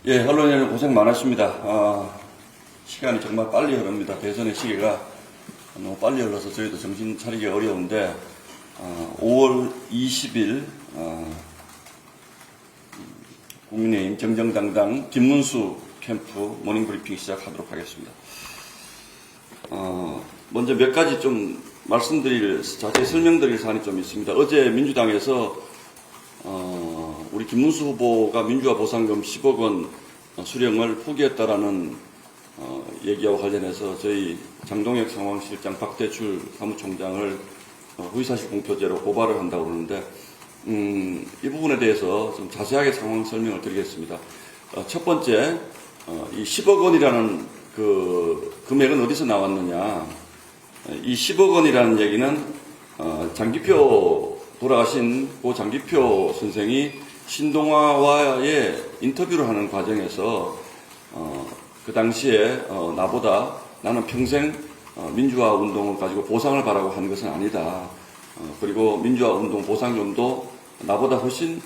예, 언론인들 고생 많으십니다. 시간이 정말 빨리 흐릅니다. 대선의 시기가 너무 빨리 흘러서 저희도 정신 차리기 어려운데, 5월 20일, 국민의힘 정정당당 김문수 캠프 모닝브리핑 시작하도록 하겠습니다. 먼저 몇 가지 좀 자세히 설명드릴 사안이 좀 있습니다. 어제 민주당에서 우리 김문수 후보가 민주화 보상금 10억 원 수령을 포기했다라는 얘기와 관련해서 저희 장동혁 상황실장 박대출 사무총장을 허위사실 공표죄로 고발을 한다고 그러는데 이 부분에 대해서 좀 자세하게 상황 설명을 드리겠습니다. 첫 번째, 이 10억 원이라는 그 금액은 어디서 나왔느냐? 이 10억 원이라는 얘기는 돌아가신 고 장기표 선생이 신동아와의 인터뷰를 하는 과정에서 그 당시에 나보다 나는 평생 민주화 운동을 가지고 보상을 바라고 한 것은 아니다. 그리고 민주화 운동 보상금도 나보다 훨씬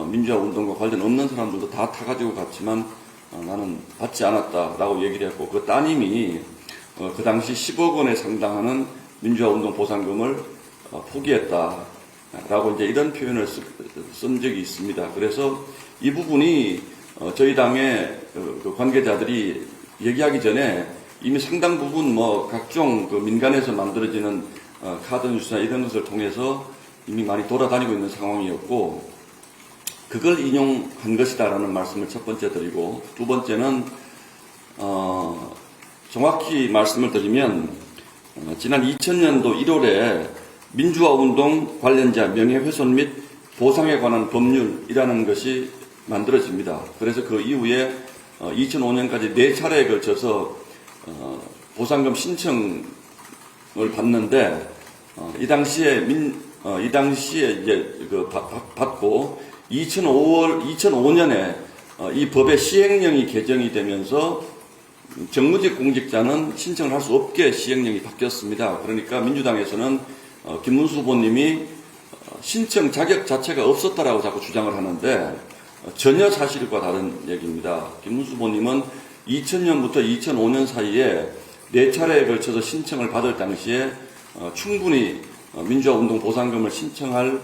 민주화 운동과 관련 없는 사람들도 다 타가지고 갔지만 나는 받지 않았다라고 얘기를 했고, 그 따님이 그 당시 10억 원에 상당하는 민주화 운동 보상금을 포기했다라고 이제 이런 표현을 쓴 적이 있습니다. 그래서 이 부분이 저희 당의 그 관계자들이 얘기하기 전에 이미 상당 부분 각종 그 민간에서 만들어지는 카드 뉴스나 이런 것을 통해서 이미 많이 돌아다니고 있는 상황이었고, 그걸 인용한 것이다라는 말씀을 첫 번째 드리고, 두 번째는 정확히 말씀을 드리면 지난 2000년도 1월에 민주화운동 관련자 명예훼손 및 보상에 관한 법률이라는 것이 만들어집니다. 그래서 그 이후에 2005년까지 4차례에 걸쳐서 보상금 신청을 받는데, 이 당시에 이제 받고 2005년에 이 법의 시행령이 개정이 되면서 정무직 공직자는 신청을 할 수 없게 시행령이 바뀌었습니다. 그러니까 민주당에서는 김문수 후보님이 신청 자격 자체가 없었다라고 자꾸 주장을 하는데 전혀 사실과 다른 얘기입니다. 김문수 후보님은 2000년부터 2005년 사이에 4차례에 걸쳐서 신청을 받을 당시에 충분히 민주화운동 보상금을 신청할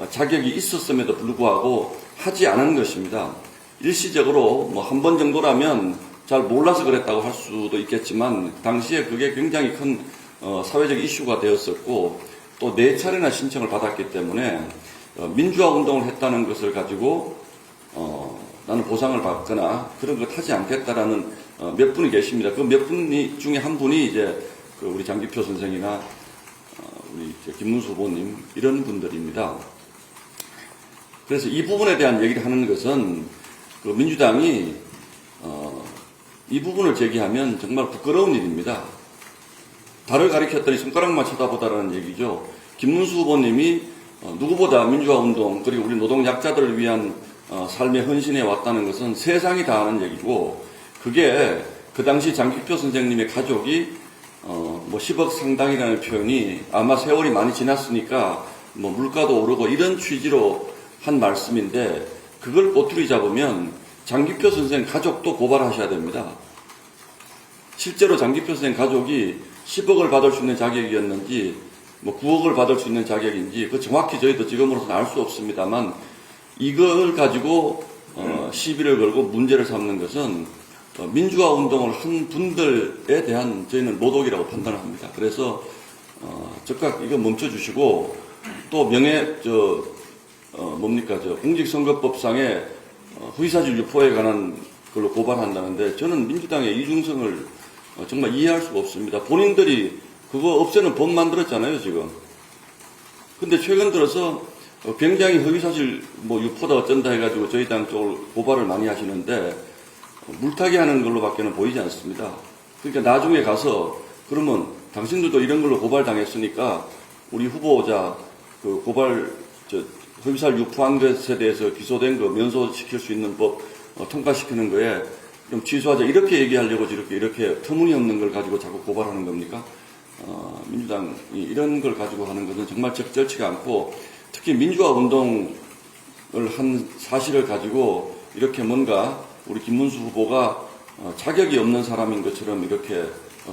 자격이 있었음에도 불구하고 하지 않은 것입니다. 일시적으로 한 번 정도라면 잘 몰라서 그랬다고 할 수도 있겠지만, 당시에 그게 굉장히 큰 사회적 이슈가 되었었고, 또 4차례나 신청을 받았기 때문에 민주화 운동을 했다는 것을 가지고 나는 보상을 받거나 그런 것 하지 않겠다라는 몇 분이 계십니다. 그 몇 분 중에 한 분이 이제 그 우리 장기표 선생이나 우리 김문수 후보님 이런 분들입니다. 그래서 이 부분에 대한 얘기를 하는 것은 그 민주당이 이 부분을 제기하면 정말 부끄러운 일입니다. 달을 가리켰더니 손가락만 쳐다보다라는 얘기죠. 김문수 후보님이 누구보다 민주화운동 그리고 우리 노동약자들을 위한 삶에 헌신해 왔다는 것은 세상이 다 아는 얘기고, 그게 그 당시 장기표 선생님의 가족이 10억 상당이라는 표현이 아마 세월이 많이 지났으니까 물가도 오르고 이런 취지로 한 말씀인데, 그걸 꼬투리 잡으면 장기표 선생 가족도 고발하셔야 됩니다. 실제로 장기표 선생 가족이 10억을 받을 수 있는 자격이었는지 9억을 받을 수 있는 자격인지 그 정확히 저희도 지금으로서는 알 수 없습니다만, 이걸 가지고 시비를 걸고 문제를 삼는 것은 민주화 운동을 한 분들에 대한 저희는 모독이라고 판단을 합니다. 그래서 즉각 이거 멈춰주시고, 또 공직선거법상의 허위사실 유포에 관한 걸로 고발한다는데, 저는 민주당의 이중성을 정말 이해할 수가 없습니다. 본인들이 그거 없애는 법 만들었잖아요, 지금. 근데 최근 들어서 굉장히 허위사실 유포다 어쩐다 해가지고 저희 당 쪽을 고발을 많이 하시는데, 물타기 하는 걸로 밖에는 보이지 않습니다. 그러니까 나중에 가서 그러면 당신들도 이런 걸로 고발당했으니까 우리 후보자 그 허위사실 유포한 것에 대해서 기소된 거 면소시킬 수 있는 법 통과시키는 거에 좀 취소하자, 이렇게 얘기하려고 이렇게 터무니없는 걸 가지고 자꾸 고발하는 겁니까? 민주당이 이런 걸 가지고 하는 것은 정말 적절치가 않고, 특히 민주화 운동을 한 사실을 가지고 이렇게 뭔가 우리 김문수 후보가 자격이 없는 사람인 것처럼 이렇게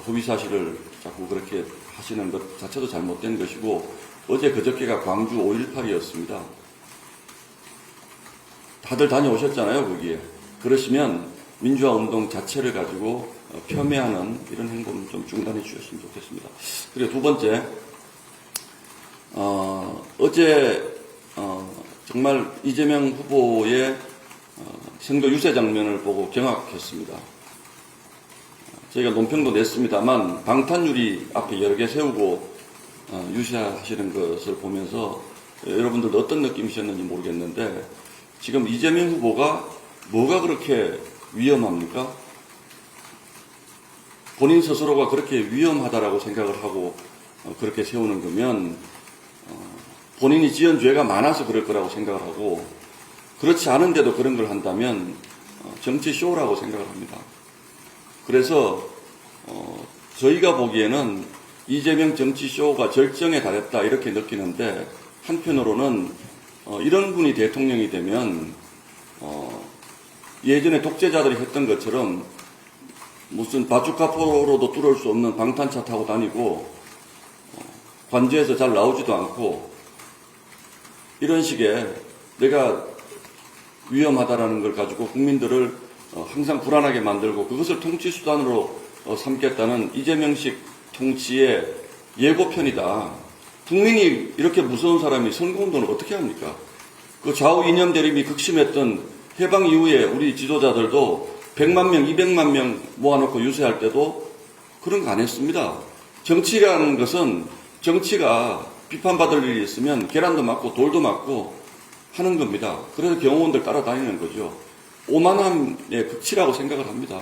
허위사실을 자꾸 그렇게 하시는 것 자체도 잘못된 것이고, 어제 그저께가 광주 5.18이었습니다. 다들 다녀오셨잖아요, 거기에. 그러시면 민주화 운동 자체를 가지고 폄훼하는 이런 행동은 좀 중단해 주셨으면 좋겠습니다. 그리고 두 번째, 어제 정말 이재명 후보의 선거 유세 장면을 보고 경악했습니다. 저희가 논평도 냈습니다만 방탄유리 앞에 여러 개 세우고 유세하시는 것을 보면서 여러분들도 어떤 느낌이셨는지 모르겠는데, 지금 이재명 후보가 뭐가 그렇게 위험합니까? 본인 스스로가 그렇게 위험하다라고 생각을 하고 그렇게 세우는 거면 본인이 지은 죄가 많아서 그럴 거라고 생각을 하고, 그렇지 않은데도 그런 걸 한다면 정치 쇼라고 생각을 합니다. 그래서 저희가 보기에는 이재명 정치 쇼가 절정에 달했다 이렇게 느끼는데, 한편으로는 이런 분이 대통령이 되면 예전에 독재자들이 했던 것처럼 무슨 바주카포로도 뚫을 수 없는 방탄차 타고 다니고 관저에서 잘 나오지도 않고, 이런 식의 내가 위험하다라는 걸 가지고 국민들을 항상 불안하게 만들고 그것을 통치 수단으로 삼겠다는 이재명식 통치의 예고편이다. 국민이 이렇게 무서운 사람이 선거운동을 어떻게 합니까? 그 좌우 이념 대립이 극심했던 해방 이후에 우리 지도자들도 100만 명, 200만 명 모아놓고 유세할 때도 그런 거 안 했습니다. 정치라는 것은, 정치가 비판받을 일이 있으면 계란도 맞고 돌도 맞고 하는 겁니다. 그래서 경호원들 따라다니는 거죠. 오만함의 극치라고 생각을 합니다.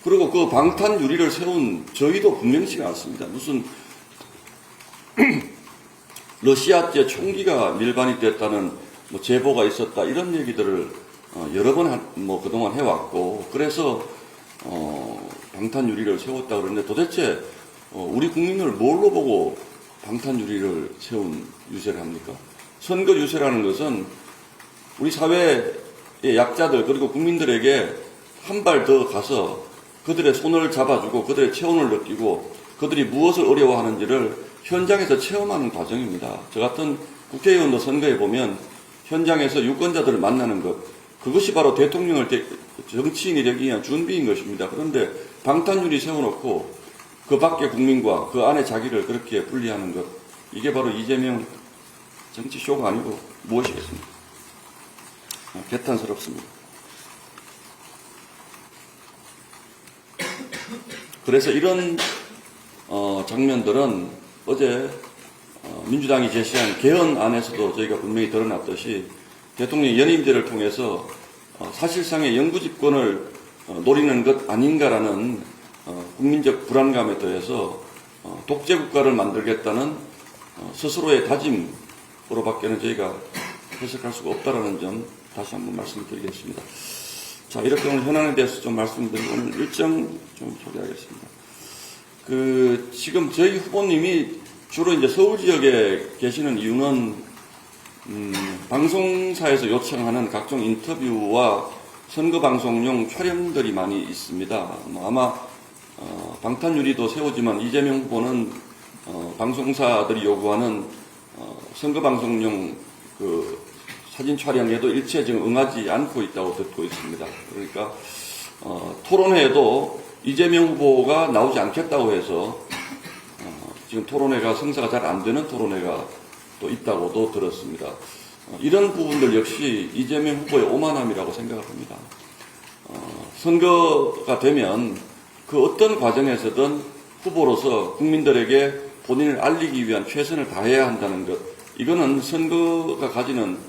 그리고 그 방탄 유리를 세운 저희도 분명치가 않습니다. 무슨 러시아제 총기가 밀반이 됐다는 제보가 있었다, 이런 얘기들을 여러 번 그동안 해왔고, 그래서 방탄 유리를 세웠다 그러는데, 도대체 우리 국민을 뭘로 보고 방탄 유리를 세운 유세를 합니까? 선거 유세라는 것은 우리 사회의 약자들 그리고 국민들에게 한 발 더 가서 그들의 손을 잡아주고 그들의 체온을 느끼고 그들이 무엇을 어려워하는지를 현장에서 체험하는 과정입니다. 저 같은 국회의원도 선거에 보면 현장에서 유권자들을 만나는 것, 그것이 바로 대통령을 정치인이 되기 위한 준비인 것입니다. 그런데 방탄유리 세워놓고 그 밖의 국민과 그 안에 자기를 그렇게 분리하는 것, 이게 바로 이재명 정치쇼가 아니고 무엇이겠습니까? 개탄스럽습니다. 그래서 이런 장면들은 어제 민주당이 제시한 개헌안에서도 저희가 분명히 드러났듯이 대통령 연임제를 통해서 사실상의 영구집권을 노리는 것 아닌가라는 국민적 불안감에 더해서 독재국가를 만들겠다는 스스로의 다짐으로밖에는 저희가 해석할 수가 없다라는 점 다시 한번 말씀드리겠습니다. 자, 이렇게 오늘 현안에 대해서 좀 말씀드리고 오늘 일정 좀 소개하겠습니다. 지금 저희 후보님이 주로 이제 서울 지역에 계시는 이유는 방송사에서 요청하는 각종 인터뷰와 선거 방송용 촬영들이 많이 있습니다. 아마 방탄유리도 세우지만 이재명 후보는 방송사들이 요구하는 선거 방송용 사진 촬영에도 일체 지금 응하지 않고 있다고 듣고 있습니다. 그러니까 토론회에도 이재명 후보가 나오지 않겠다고 해서 지금 토론회가 성사가 잘 안 되는 토론회가 또 있다고도 들었습니다. 이런 부분들 역시 이재명 후보의 오만함이라고 생각을 합니다. 선거가 되면 그 어떤 과정에서든 후보로서 국민들에게 본인을 알리기 위한 최선을 다해야 한다는 것, 이거는 선거가 가지는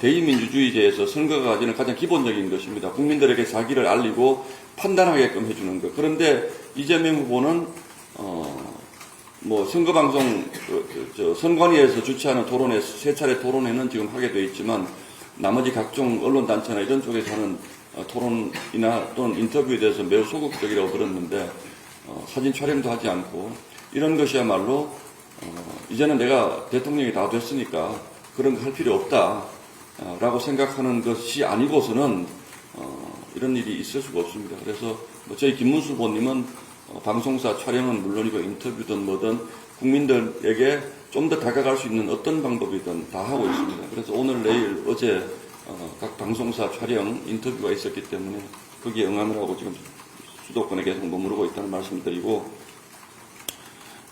대의민주주의제에서 선거가 가지는 가장 기본적인 것입니다. 국민들에게 자기를 알리고 판단하게끔 해주는 것. 그런데 이재명 후보는 선거방송 선관위에서 주최하는 토론회, 세 차례 토론회는 지금 하게 되어 있지만 나머지 각종 언론단체나 이런 쪽에서 하는 토론이나 또는 인터뷰에 대해서 매우 소극적이라고 들었는데 사진 촬영도 하지 않고, 이런 것이야말로 이제는 내가 대통령이 다 됐으니까 그런 거 할 필요 없다 라고 생각하는 것이 아니고서는 이런 일이 있을 수가 없습니다. 그래서 뭐 저희 김문수 후보님은 방송사 촬영은 물론이고 인터뷰든 뭐든 국민들에게 좀 더 다가갈 수 있는 어떤 방법이든 다 하고 있습니다. 그래서 오늘, 내일, 어제 각 방송사 촬영, 인터뷰가 있었기 때문에 거기에 응하느라고 지금 수도권에 계속 머무르고 있다는 말씀을 드리고,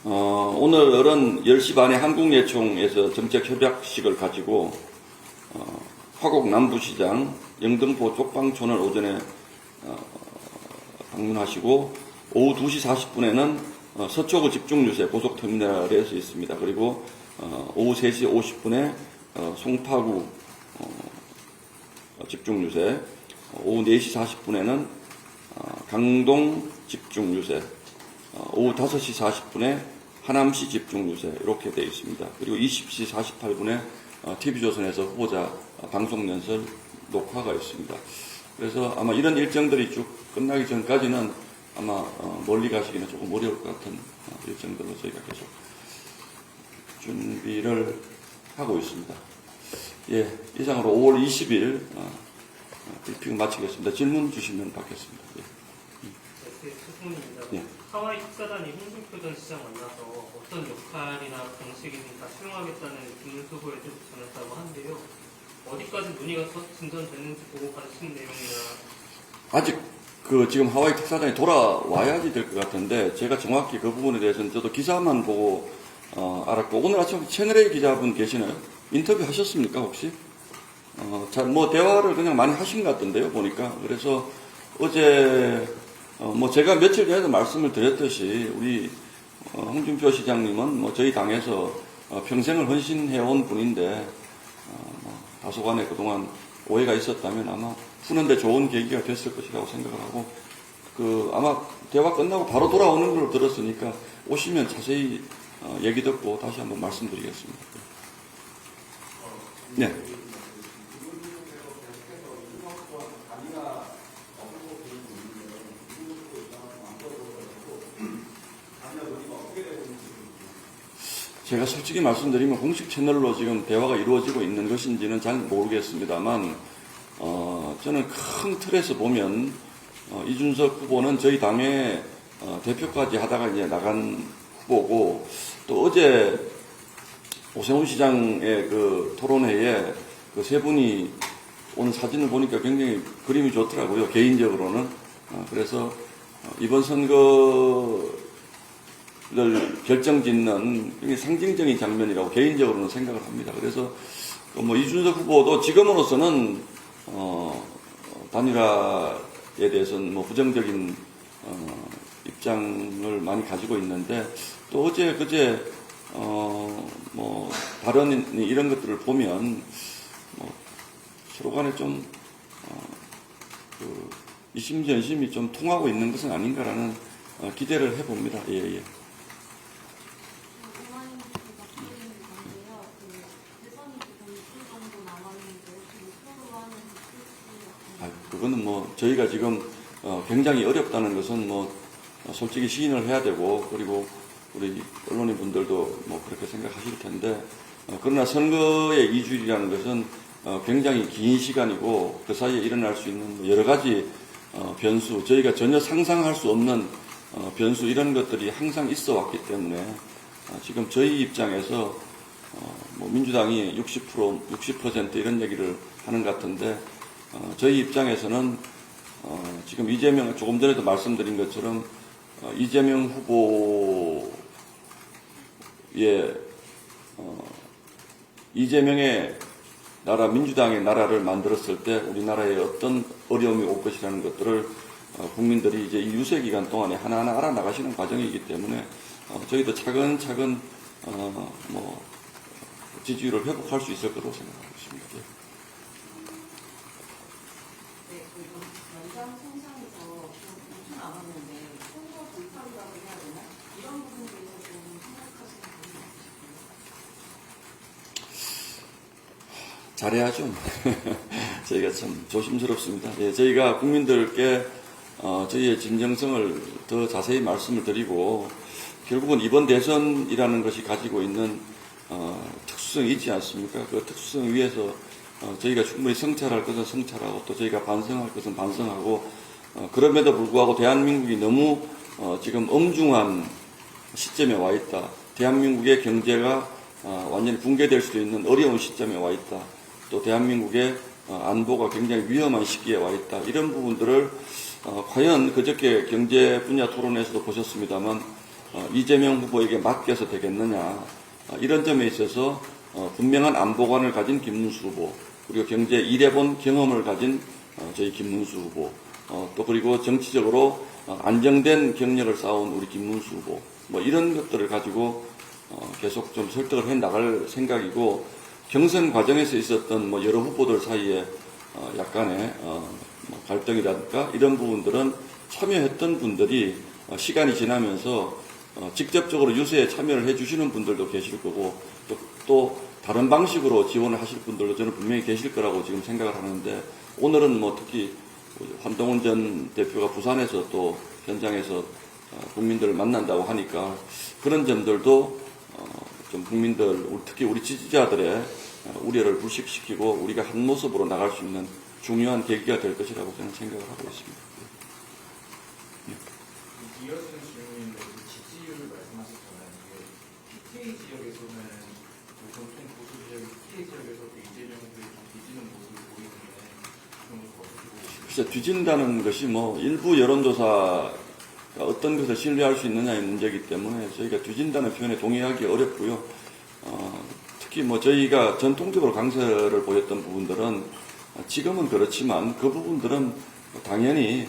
오늘은 10시 반에 한국예총에서 정책협약식을 가지고 화곡 남부시장 영등포 쪽방촌을 오전에 방문하시고, 오후 2시 40분에는 서초구 집중유세 고속터미널에서 있습니다. 그리고 오후 3시 50분에 송파구 집중유세, 오후 4시 40분에는 강동 집중유세, 오후 5시 40분에 하남시 집중유세, 이렇게 되어 있습니다. 그리고 20시 48분에 TV조선에서 후보자 방송연설 녹화가 있습니다. 그래서 아마 이런 일정들이 쭉 끝나기 전까지는 아마 멀리 가시기는 조금 어려울 것 같은 일정들로 저희가 계속 준비를 하고 있습니다. 예, 이상으로 5월 20일 브리핑 마치겠습니다. 질문 주시면 받겠습니다. 예. 네, 수고입니다. 예. 하와이 특사단이 홍준표 전 시장 만나서 어떤 역할이나 방식이든 다 수용하겠다는 김문수 후보에 전했다고 하는데요. 어디까지 논의가 진전됐는지 보고 가신 내용이나. 아직 지금 하와이 특사단이 돌아와야지 될 것 같은데, 제가 정확히 그 부분에 대해서는 저도 기사만 보고 알았고, 오늘 아침 채널A 기자분 계시나요? 인터뷰 하셨습니까 혹시? 대화를 그냥 많이 하신 것 같던데요, 보니까. 그래서 어제 제가 며칠 전에도 말씀을 드렸듯이 우리 홍준표 시장님은 저희 당에서 평생을 헌신해온 분인데, 다소간에 그동안 오해가 있었다면 아마 푸는데 좋은 계기가 됐을 것이라고 생각을 하고, 아마 대화 끝나고 바로 돌아오는 걸 들었으니까 오시면 자세히 얘기 듣고 다시 한번 말씀드리겠습니다. 네. 제가 솔직히 말씀드리면 공식 채널로 지금 대화가 이루어지고 있는 것인지는 잘 모르겠습니다만, 저는 큰 틀에서 보면 이준석 후보는 저희 당의 대표까지 하다가 이제 나간 후보고, 또 어제 오세훈 시장의 그 토론회에 그 세 분이 오늘 사진을 보니까 굉장히 그림이 좋더라고요, 개인적으로는. 그래서 이번 선거를 결정짓는 굉장히 상징적인 장면이라고 개인적으로는 생각을 합니다. 그래서 이준석 후보도 지금으로서는 단일화에 대해서는 부정적인 입장을 많이 가지고 있는데, 또 어제 그제 다른 이런 것들을 보면 서로 간에 좀 이심전심이 좀 통하고 있는 것은 아닌가라는 기대를 해봅니다. 예. 그거는 저희가 지금 굉장히 어렵다는 것은 솔직히 시인을 해야 되고, 그리고 우리 언론인 분들도 그렇게 생각하실 텐데, 그러나 선거의 2주일이라는 것은 굉장히 긴 시간이고, 그 사이에 일어날 수 있는 여러 가지 변수, 저희가 전혀 상상할 수 없는 변수, 이런 것들이 항상 있어 왔기 때문에 지금 저희 입장에서 민주당이 60% 이런 얘기를 하는 것 같은데, 저희 입장에서는 지금 이재명, 조금 전에도 말씀드린 것처럼 이재명 후보의 이재명의 나라, 민주당의 나라를 만들었을 때 우리나라에 어떤 어려움이 올 것이라는 것들을 국민들이 이제 이 유세 기간 동안에 하나하나 알아나가시는 과정이기 때문에 저희도 차근차근 지지율을 회복할 수 있을 거라고 생각하고 있습니다. 예. 연장 총장에서 좀 남았는데 선거 불판이라고 해야 되나? 이런 부분에 대해서 좀 생각하시는 부분이 있으십니까? 잘해야죠. 저희가 참 조심스럽습니다. 예, 저희가 국민들께 저희의 진정성을 더 자세히 말씀을 드리고, 결국은 이번 대선이라는 것이 가지고 있는 특수성이 있지 않습니까? 그 특수성 위에서 저희가 충분히 성찰할 것은 성찰하고 또 저희가 반성할 것은 반성하고 그럼에도 불구하고 대한민국이 너무 지금 엄중한 시점에 와 있다. 대한민국의 경제가 완전히 붕괴될 수도 있는 어려운 시점에 와 있다. 또 대한민국의 안보가 굉장히 위험한 시기에 와 있다. 이런 부분들을 과연 그저께 경제 분야 토론에서도 보셨습니다만 이재명 후보에게 맡겨서 되겠느냐. 이런 점에 있어서 분명한 안보관을 가진 김문수 후보, 그리고 경제 일해본 경험을 가진 저희 김문수 후보, 또 그리고 정치적으로 안정된 경력을 쌓아온 우리 김문수 후보, 뭐 이런 것들을 가지고 계속 좀 설득을 해 나갈 생각이고, 경선 과정에서 있었던 뭐 여러 후보들 사이에 약간의 갈등이라든가 이런 부분들은 참여했던 분들이 시간이 지나면서 직접적으로 유세에 참여를 해주시는 분들도 계실 거고, 또 다른 방식으로 지원을 하실 분들도 저는 분명히 계실 거라고 지금 생각을 하는데, 오늘은 뭐 특히 한동훈 전 대표가 부산에서 또 현장에서 국민들을 만난다고 하니까 그런 점들도 좀 국민들, 특히 우리 지지자들의 우려를 불식시키고 우리가 한 모습으로 나갈 수 있는 중요한 계기가 될 것이라고 저는 생각을 하고 있습니다. 이어지는 질문인데 지지율을 말씀하셨잖아요. 이게 PK 지역에서는 전통 보수 지역 PK 지역에서도 이재명 후보에 좀 뒤지는 모습을 보이는데 그런 거 어떻게 보시나요? 글쎄, 뒤진다는 것이 뭐 일부 여론조사가 어떤 것을 신뢰할 수 있느냐의 문제이기 때문에 저희가 뒤진다는 표현에 동의하기 어렵고요. 특히 뭐 저희가 전통적으로 강세를 보였던 부분들은 지금은 그렇지만 그 부분들은 당연히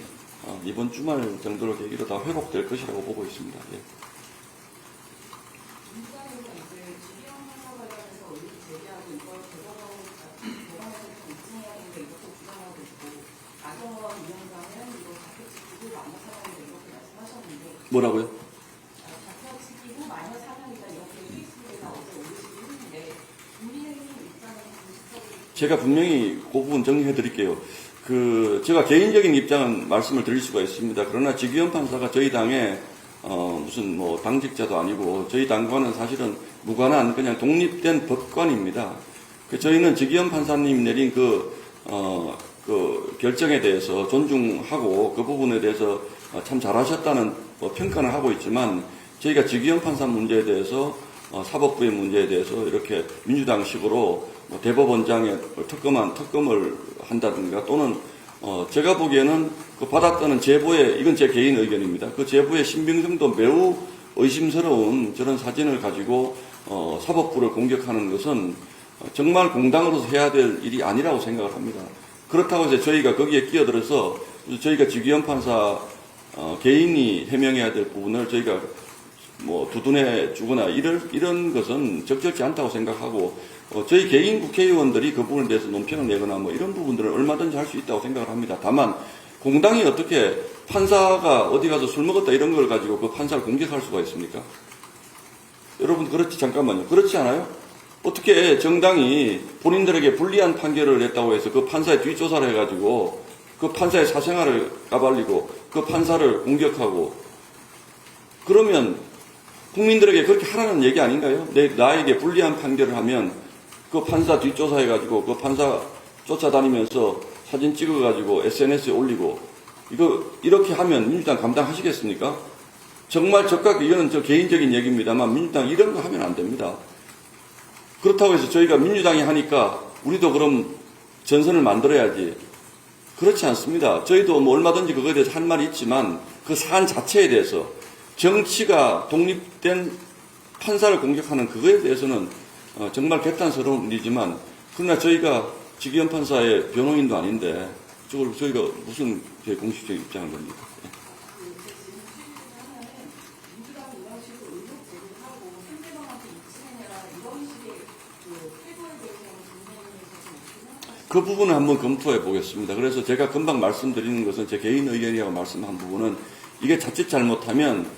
이번 주말 정도를 계기로 다 회복될 것이라고 보고 있습니다. 예. 민주당에서 이제 주기형 판사 관련해서 의혹 제기하고 이걸 개정해서 좀 입증해야 되는데 이것도 부정하고 있고, 나경원 위원장은 이거 자격지키고 마녀 사상이다 이렇게 말씀하셨는데, 뭐라고요? 자격지키고 마녀 사상이다 이렇게 페이스북에다 어제 올리시긴 했는데, 국민의힘 입장은 공식적으로 제가 분명히 그 부분 정리해 드릴게요. 제가 개인적인 입장은 말씀을 드릴 수가 있습니다. 그러나 지기현 판사가 저희 당의 무슨 뭐 당직자도 아니고 저희 당과는 사실은 무관한 그냥 독립된 법관입니다. 저희는 지기현 판사님 내린 그 결정에 대해서 존중하고 그 부분에 대해서 참 잘하셨다는 평가는 하고 있지만, 저희가 지기현 판사 문제에 대해서 사법부의 문제에 대해서 이렇게 민주당식으로 대법원장에 특검을 한다든가, 또는 제가 보기에는 그 받았다는 제보에, 이건 제 개인 의견입니다. 그 제보의 신빙성도 매우 의심스러운 저런 사진을 가지고 사법부를 공격하는 것은 정말 공당으로서 해야 될 일이 아니라고 생각을 합니다. 그렇다고 해서 저희가 거기에 끼어들어서 저희가 지기현 판사 개인이 해명해야 될 부분을 저희가 뭐 두둔해 주거나 이런 것은 적절치 않다고 생각하고, 저희 개인 국회의원들이 그 부분에 대해서 논평을 내거나 뭐 이런 부분들은 얼마든지 할 수 있다고 생각을 합니다. 다만 공당이 어떻게 판사가 어디 가서 술 먹었다 이런 걸 가지고 그 판사를 공격할 수가 있습니까? 여러분, 잠깐만요. 그렇지 않아요? 어떻게 정당이 본인들에게 불리한 판결을 냈다고 해서 그 판사의 뒷조사를 해가지고 그 판사의 사생활을 까발리고 그 판사를 공격하고, 그러면 국민들에게 그렇게 하라는 얘기 아닌가요? 나에게 불리한 판결을 하면 그 판사 뒷조사해가지고 그 판사 쫓아다니면서 사진 찍어가지고 SNS에 올리고, 이렇게 하면 민주당 감당하시겠습니까? 정말 이거는 저 개인적인 얘기입니다만 민주당 이런 거 하면 안 됩니다. 그렇다고 해서 저희가 민주당이 하니까 우리도 그럼 전선을 만들어야지. 그렇지 않습니다. 저희도 뭐 얼마든지 그거에 대해서 할 말이 있지만 그 사안 자체에 대해서 정치가 독립된 판사를 공격하는 그거에 대해서는 정말 개탄스러운 일이지만, 그러나 저희가 지기현 판사의 변호인도 아닌데 저걸 저희가 무슨 공식적인 입장을 냅니까? 민주당 이런 식으로 의혹 제기를 하고 상대방한테 입증해내라 이런 식의 태도에 대해서는 국민의힘에서 좀 어떻게 생각하세요? 그 부분을 한번 검토해 보겠습니다. 그래서 제가 금방 말씀드리는 것은 제 개인 의견이라고 말씀한 부분은, 이게 자칫 잘못하면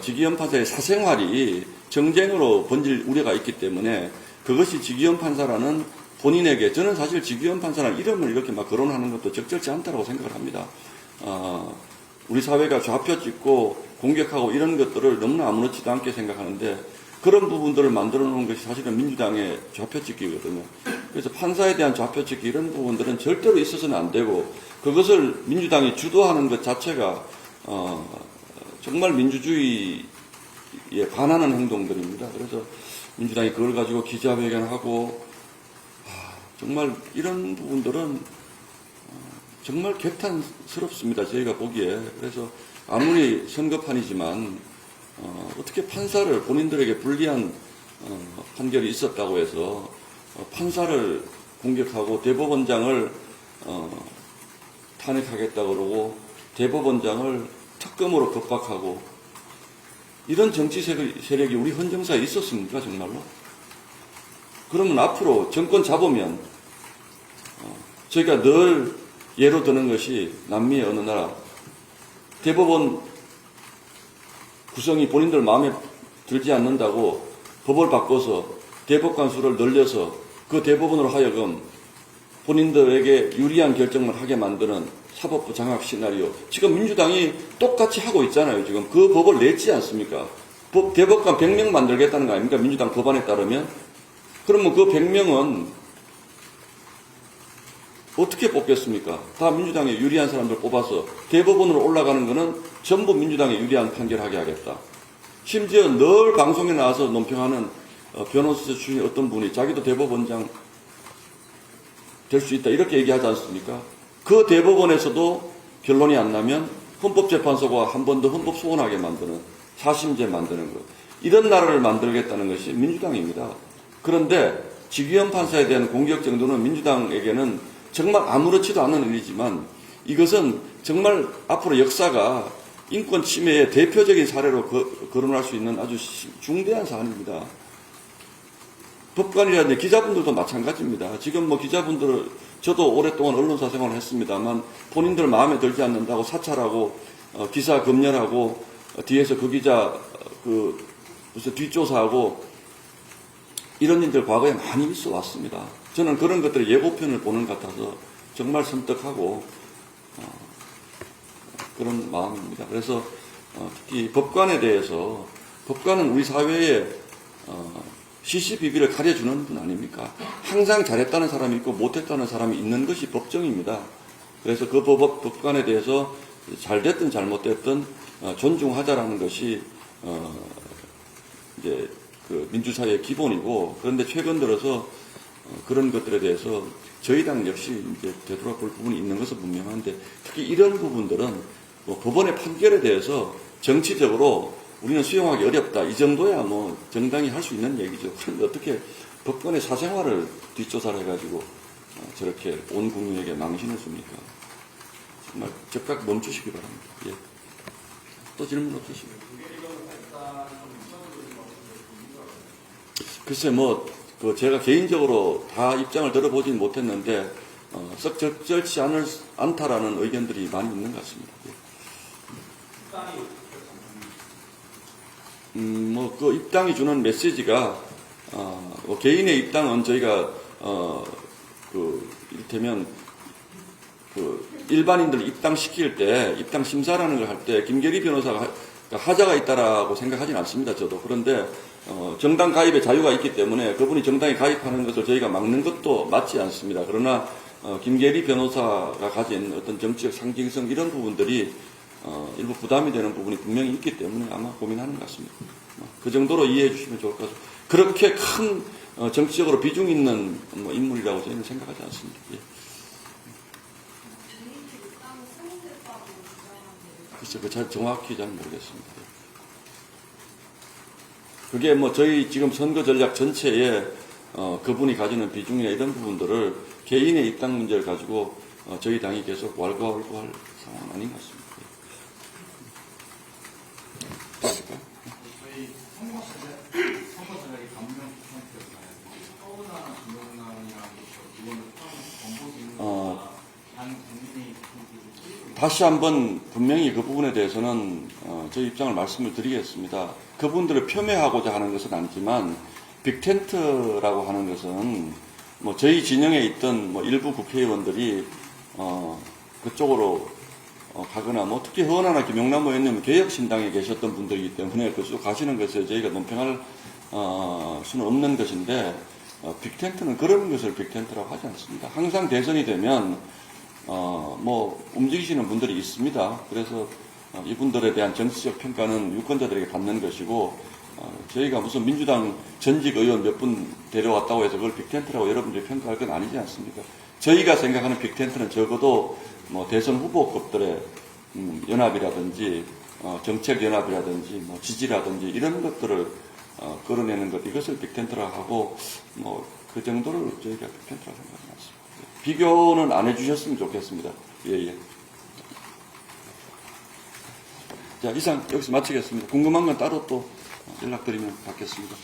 지기현 판사의 사생활이 정쟁으로 번질 우려가 있기 때문에 그것이 지기현 판사라는 본인에게, 저는 사실 지기현 판사라는 이름을 이렇게 막 거론하는 것도 적절치 않다고 생각을 합니다. 우리 사회가 좌표 찍고 공격하고 이런 것들을 너무나 아무렇지도 않게 생각하는데, 그런 부분들을 만들어 놓은 것이 사실은 민주당의 좌표찍기거든요. 그래서 판사에 대한 좌표찍기 이런 부분들은 절대로 있어서는 안 되고 그것을 민주당이 주도하는 것 자체가 정말 민주주의에 반하는 행동들입니다. 그래서 민주당이 그걸 가지고 기자회견하고 정말 이런 부분들은 정말 개탄스럽습니다. 저희가 보기에. 그래서 아무리 선거판이지만 어떻게 판사를 본인들에게 불리한 판결이 있었다고 해서 판사를 공격하고 대법원장을 탄핵하겠다 그러고 대법원장을 특검으로 겁박하고 이런 정치 세력이 우리 헌정사에 있었습니까 정말로? 그러면 앞으로 정권 잡으면 저희가 늘 예로 드는 것이 남미의 어느 나라 대법원 구성이 본인들 마음에 들지 않는다고 법을 바꿔서 대법관 수를 늘려서 그 대법원으로 하여금 본인들에게 유리한 결정만 하게 만드는 사법부 장악 시나리오. 지금 민주당이 똑같이 하고 있잖아요. 지금 그 법을 냈지 않습니까? 대법관 100명 만들겠다는 거 아닙니까? 민주당 법안에 따르면. 그러면 그 100명은 어떻게 뽑겠습니까? 다 민주당에 유리한 사람들 뽑아서 대법원으로 올라가는 거는 전부 민주당에 유리한 판결하게 하겠다. 심지어 늘 방송에 나와서 논평하는 변호사 출신 어떤 분이 자기도 대법원장 될 수 있다 이렇게 얘기하지 않습니까? 그 대법원에서도 결론이 안 나면 헌법재판소가 한 번 더 헌법 소원하게 만드는 사심제 만드는 것. 이런 나라를 만들겠다는 것이 민주당입니다. 그런데 지기현 판사에 대한 공격 정도는 민주당에게는 정말 아무렇지도 않은 일이지만 이것은 정말 앞으로 역사가 인권 침해의 대표적인 사례로 거론할 수 있는 아주 중대한 사안입니다. 법관이라든지 기자분들도 마찬가지입니다. 지금 뭐 기자분들 저도 오랫동안 언론사 생활을 했습니다만 본인들 마음에 들지 않는다고 사찰하고 기사 검열하고 뒤에서 그 기자 무슨 뒷조사하고 이런 일들 과거에 많이 있어 왔습니다. 저는 그런 것들의 예고편을 보는 것 같아서 정말 섬뜩하고 그런 마음입니다. 그래서 특히 법관에 대해서 법관은 우리 사회에 시시비비를 가려주는 분 아닙니까? 항상 잘했다는 사람이 있고 못했다는 사람이 있는 것이 법정입니다. 그래서 그 법관에 대해서 잘됐든 잘못됐든 존중하자라는 것이 이제 그 민주사회의 기본이고 그런데 최근 들어서 그런 것들에 대해서 저희 당 역시 이제 되돌아볼 부분이 있는 것은 분명한데 특히 이런 부분들은 뭐 법원의 판결에 대해서 정치적으로 우리는 수용하기 어렵다. 이 정도야 뭐 정당이 할 수 있는 얘기죠. 그런데 어떻게 법관의 사생활을 뒷조사를 해가지고 저렇게 온 국민에게 망신을 줍니까? 정말 즉각 멈추시기 바랍니다. 예. 또 질문 없으시면. 글쎄 제가 개인적으로 다 입장을 들어보진 못했는데 썩 적절치 않다라는 의견들이 많이 있는 것 같습니다. 예. 그 입당이 주는 메시지가, 개인의 입당은 저희가, 이를테면, 일반인들 입당시킬 때, 입당 심사라는 걸 할 때, 김계리 변호사가 하자가 있다라고 생각하진 않습니다, 저도. 그런데, 정당 가입의 자유가 있기 때문에 그분이 정당에 가입하는 것을 저희가 막는 것도 맞지 않습니다. 그러나, 김계리 변호사가 가진 어떤 정치적 상징성 이런 부분들이 일부 부담이 되는 부분이 분명히 있기 때문에 아마 고민하는 것 같습니다. 그 정도로 이해해 주시면 좋을 것 같습니다. 그렇게 큰 정치적으로 비중 있는 인물이라고 저희는 생각하지 않습니다. 예. 글쎄, 정확히 잘 모르겠습니다. 그게 저희 지금 선거 전략 전체에 그분이 가지는 비중이나 이런 부분들을 개인의 입당 문제를 가지고 저희 당이 계속 왈가왈부할 상황은 아닌 것 같습니다. 저희 선거 전략이 감명 포인트였잖아요. 서울이나 김영남이랑 이거는 정보진과 단 국민이 다시 한번 분명히 그 부분에 대해서는 저희 입장을 말씀을 드리겠습니다. 그분들을 폄훼하고자 하는 것은 아니지만 빅텐트라고 하는 것은 저희 진영에 있던 일부 국회의원들이 그쪽으로 가거나 특히 허은하나 김용남 의원님은 개혁신당에 계셨던 분들이기 때문에 그쪽 가시는 것에 저희가 논평할 수는 없는 것인데 빅텐트는 그런 것을 빅텐트라고 하지 않습니다. 항상 대선이 되면 뭐 움직이시는 분들이 있습니다. 그래서 이분들에 대한 정치적 평가는 유권자들에게 받는 것이고 저희가 무슨 민주당 전직 의원 몇 분 데려왔다고 해서 그걸 빅텐트라고 여러분들이 평가할 건 아니지 않습니까? 저희가 생각하는 빅텐트는 적어도 뭐 대선 후보급들의 연합이라든지 정책 연합이라든지 뭐 지지라든지 이런 것들을 끌어내는 것, 이것을 빅텐트라고 하고 뭐 그 정도를 저희가 빅텐트라고 생각합니다. 비교는 안 해주셨으면 좋겠습니다. 예. 자, 이상 여기서 마치겠습니다. 궁금한 건 따로 또 연락드리면 받겠습니다.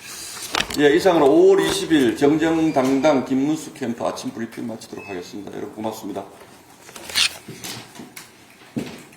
예, 이상으로 5월 20일 정정당당 김문수 캠프 아침 브리핑 마치도록 하겠습니다. 여러분 고맙습니다.